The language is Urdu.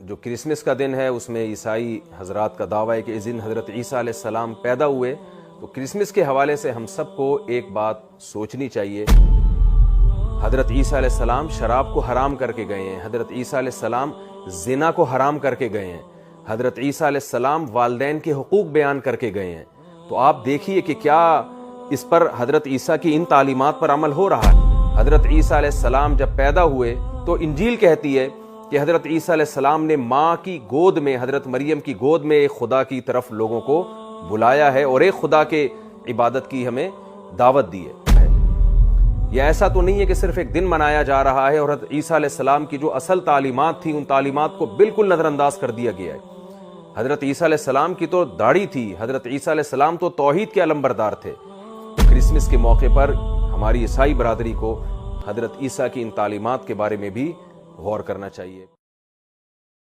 جو کرسمس کا دن ہے اس میں عیسائی حضرات کا دعویٰ ہے کہ اس دن حضرت عیسیٰ علیہ السلام پیدا ہوئے، تو کرسمس کے حوالے سے ہم سب کو ایک بات سوچنی چاہیے۔ حضرت عیسیٰ علیہ السلام شراب کو حرام کر کے گئے ہیں، حضرت عیسیٰ علیہ السلام زنا کو حرام کر کے گئے ہیں، حضرت عیسیٰ علیہ السلام والدین کے حقوق بیان کر کے گئے ہیں۔ تو آپ دیکھیے کہ کیا اس پر حضرت عیسیٰ کی ان تعلیمات پر عمل ہو رہا ہے۔ حضرت عیسیٰ علیہ السلام جب پیدا ہوئے تو انجیل کہتی ہے کہ حضرت عیسیٰ علیہ السلام نے ماں کی گود میں، حضرت مریم کی گود میں ایک خدا کی طرف لوگوں کو بلایا ہے اور ایک خدا کے عبادت کی ہمیں دعوت دی ہے۔ یہ ایسا تو نہیں ہے کہ صرف ایک دن منایا جا رہا ہے اور حضرت عیسیٰ علیہ السلام کی جو اصل تعلیمات تھیں ان تعلیمات کو بالکل نظر انداز کر دیا گیا ہے۔ حضرت عیسیٰ علیہ السلام کی تو داڑھی تھی، حضرت عیسیٰ علیہ السلام تو توحید کے علمبردار تھے۔ کرسمس کے موقع پر ہماری عیسائی برادری کو حضرت عیسیٰ کی ان تعلیمات کے بارے میں بھی غور کرنا چاہیے۔